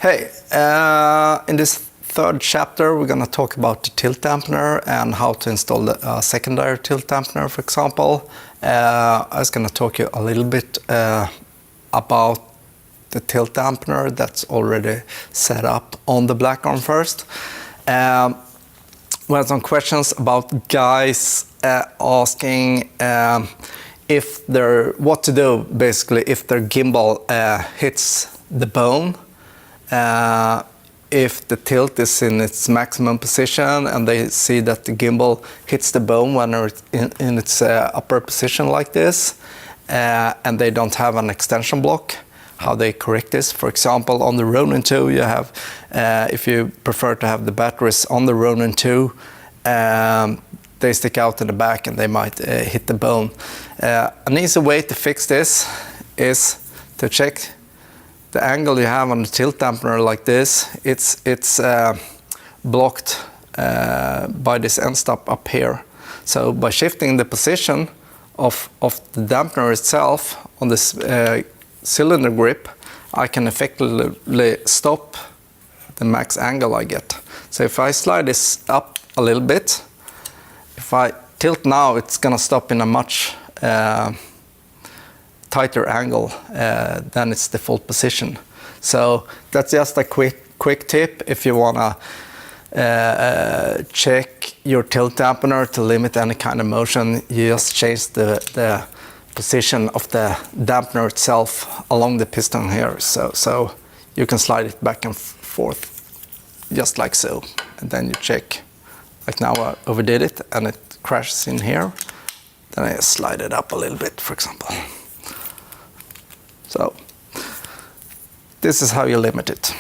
Hey, in this third chapter we're going to talk about the tilt dampener and how to install the secondary tilt dampener, for example. I was going to talk you a little bit about the tilt dampener that's already set up on the black arm first. We had some questions about guys asking what to do basically if their gimbal hits the bone. If the tilt is in its maximum position and they see that the gimbal hits the bone when it's in its upper position like this, and they don't have an extension block, how they correct this. For example, on the Ronin 2 you have, if you prefer to have the batteries on the Ronin 2, they stick out in the back and they might hit the bone. An easy way to fix this is to check the angle you have on the tilt dampener like this. It's blocked by this end stop up here. So by shifting the position of the dampener itself on this cylinder grip, I can effectively stop the max angle I get. So if I slide this up a little bit, if I tilt now, it's gonna stop in a much tighter angle than its default position. So that's just a quick tip if you wanna check your tilt dampener to limit any kind of motion. You just change the position of the dampener itself along the piston here, so you can slide it back and forth just like so, and then you check. Like now I overdid it and it crashes in here, then I slide it up a little bit, for example. So this is how you limit it.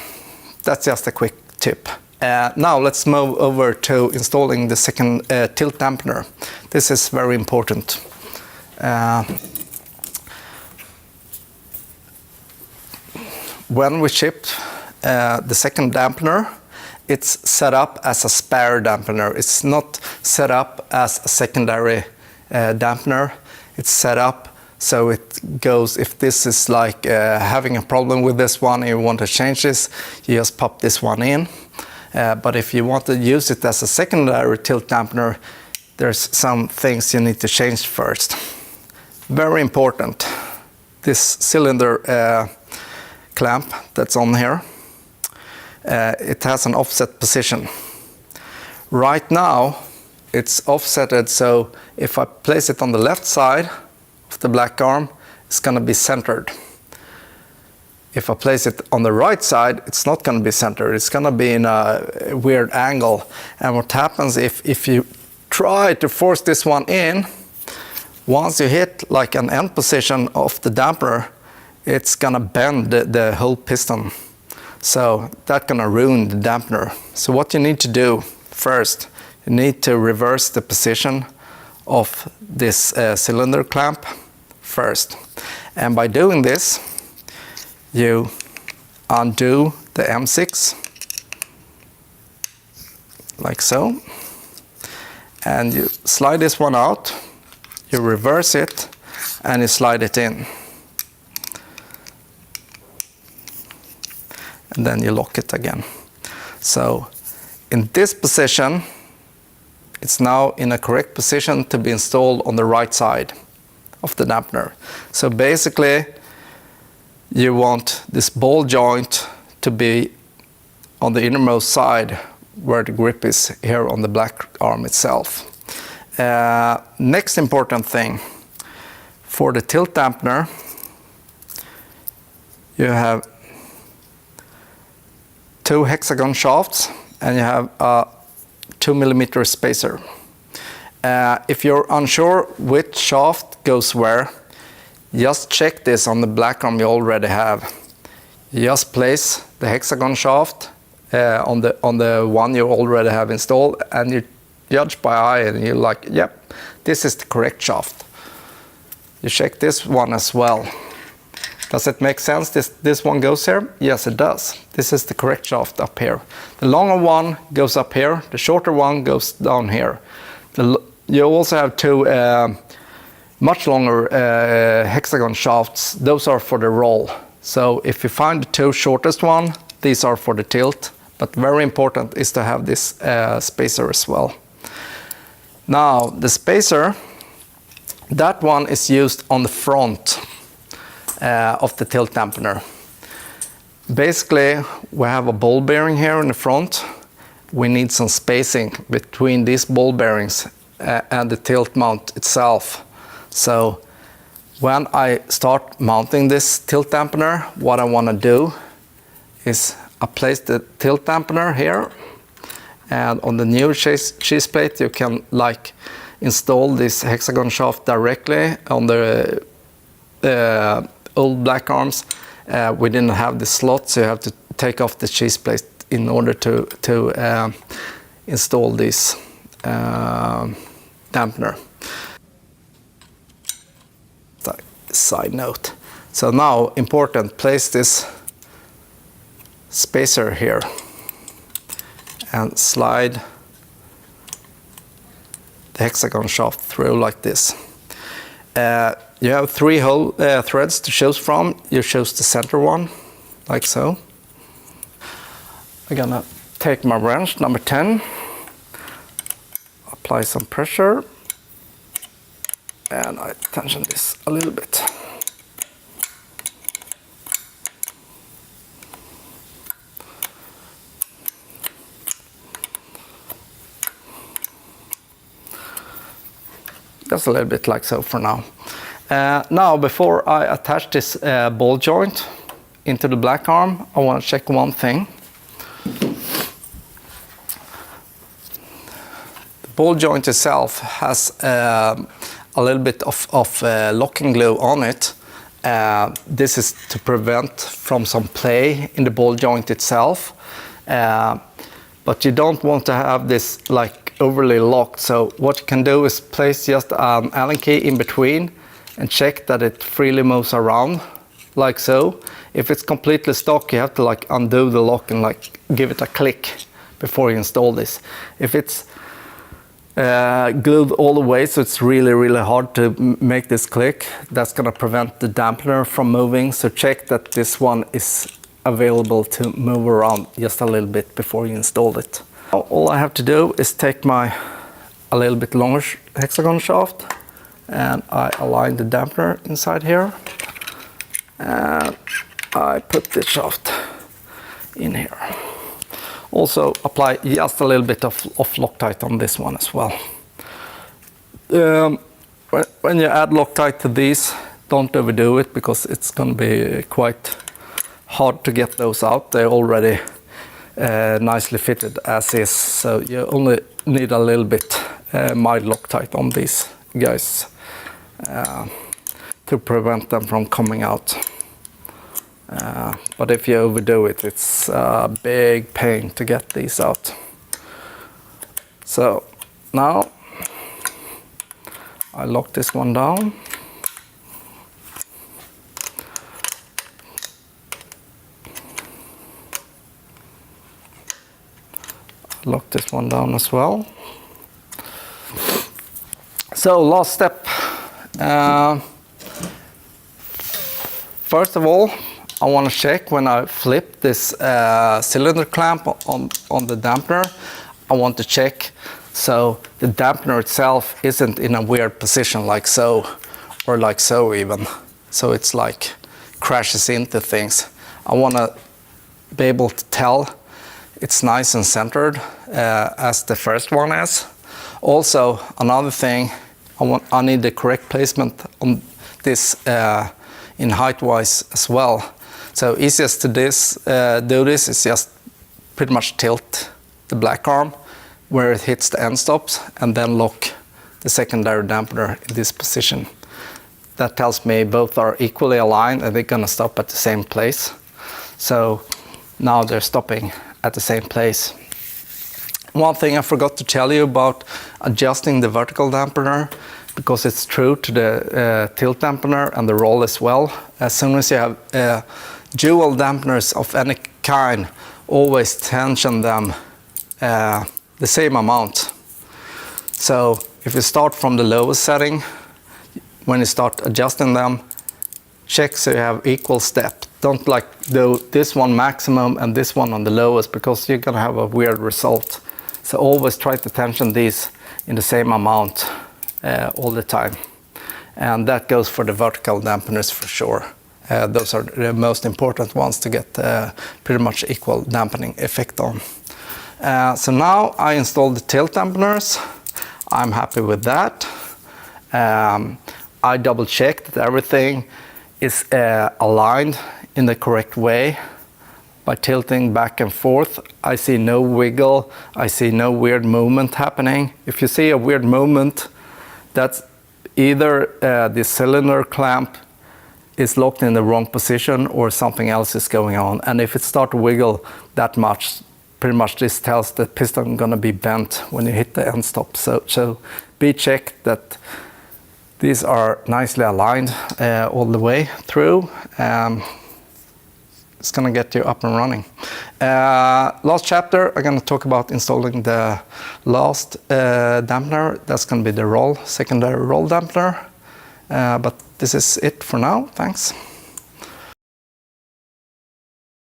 That's just a quick tip. Now let's move over to installing the second tilt dampener. This is very important. When we shipped the second dampener, it's set up as a spare dampener. It's not set up as a secondary dampener. It's set up so it goes, if this is like having a problem with this one and you want to change this, you just pop this one in. But if you want to use it as a secondary tilt dampener, there's some things you need to change first. Very important. This cylinder clamp that's on here, it has an offset position. Right now it's offsetted, so if I place it on the left side of the black arm, it's going to be centered. If I place it on the right side, it's not going to be centered. It's going to be in a weird angle. And what happens if you try to force this one in, once you hit like an end position of the dampener, it's going to bend the whole piston. So that's going to ruin the dampener. So what you need to do first, you need to reverse the position of this cylinder clamp first. And by doing this, you undo the M6 like so, and you slide this one out, you reverse it, and you slide it in. And then you lock it again. So in this position, it's now in a correct position to be installed on the right side of the dampener. So basically, you want this ball joint to be on the innermost side where the grip is here on the black arm itself. Next important thing, for the tilt dampener, you have 2 hexagon shafts and you have a 2mm spacer. If you're unsure which shaft goes where, just check this on the black arm you already have. You just place the hexagon shaft on the one you already have installed, and you judge by eye and you're like, yep, this is the correct shaft. You check this one as well. Does it make sense? This one goes here? Yes, it does. This is the correct shaft up here. The longer one goes up here, the shorter one goes down here. You also have 2 much longer hexagon shafts. Those are for the roll. So if you find the 2 shortest one, These are for the tilt, but very important is to have this spacer as well. Now the spacer, that one is used on the front of the tilt dampener. Basically, we have a ball bearing here in the front. We need some spacing between these ball bearings and the tilt mount itself. So when I start mounting this tilt dampener, what I want to do is I place the tilt dampener here, and on the new cheese plate you can like install this hexagon shaft directly on the old black arms. We didn't have the slot, so you have to take off the cheese plate in order to install this dampener. Side note. So now, important, place this spacer here and slide the hexagon shaft through like this. You have 3 threads to choose from. You choose the center one, like so. I'm gonna take my wrench, number 10, apply some pressure, and I tension this a little bit. Just a little bit like so for now. Now, before I attach this ball joint into the black arm, I want to check one thing. The ball joint itself has a little bit of locking glue on it. This is to prevent from some play in the ball joint itself. But you don't want to have this like overly locked. So what you can do is place just an Allen key in between and check that it freely moves around, like so. If it's completely stuck, you have to like undo the lock and like give it a click before you install this. If it's glued all the way, so it's really hard to make this click, that's gonna prevent the dampener from moving. So check that this one is available to move around just a little bit before you install it. All I have to do is take a little bit longer hexagon shaft, and I align the dampener inside here, and I put the shaft in here. Also apply just a little bit of Loctite on this one as well. When you add Loctite to these, don't overdo it, because it's going to be quite hard to get those out. They're already nicely fitted as is, so you only need a little bit mild Loctite on these guys to prevent them from coming out. But if you overdo it, it's a big pain to get these out. So now I lock this one down. Lock this one down as well. So last step. First of all, I want to check when I flip this cylinder clamp on the dampener. I want to check so the dampener itself isn't in a weird position like so, or like so even. So it's like crashes into things. I want to be able to tell it's nice and centered as the first one is. Also, another thing, I need the correct placement on this in height-wise as well. So easiest to do this is just pretty much tilt the black arm where it hits the end stops, and then lock the secondary dampener in this position. That tells me both are equally aligned and they're gonna stop at the same place. So now they're stopping at the same place. One thing I forgot to tell you about adjusting the vertical dampener, because it's true to the tilt dampener and the roll as well. As soon as you have dual dampeners of any kind, always tension them the same amount. So if you start from the lowest setting, when you start adjusting them, check so you have equal step. Don't like do this one maximum and this one on the lowest, because you're gonna have a weird result. So always try to tension these in the same amount all the time. And that goes for the vertical dampeners for sure. Those are the most important ones to get pretty much equal dampening effect on. So now I installed the tilt dampeners. I'm happy with that. I double checked that everything is aligned in the correct way by tilting back and forth. I see no wiggle, I see no weird movement happening. If you see a weird movement, that's either the cylinder clamp is locked in the wrong position or something else is going on. And if it starts to wiggle that much, pretty much this tells the piston gonna be bent when you hit the end stop. So be checked that these are nicely aligned all the way through. It's gonna get you up and running. Last chapter, I'm gonna talk about installing the last dampener. That's gonna be the secondary roll dampener. But this is it for now. Thanks.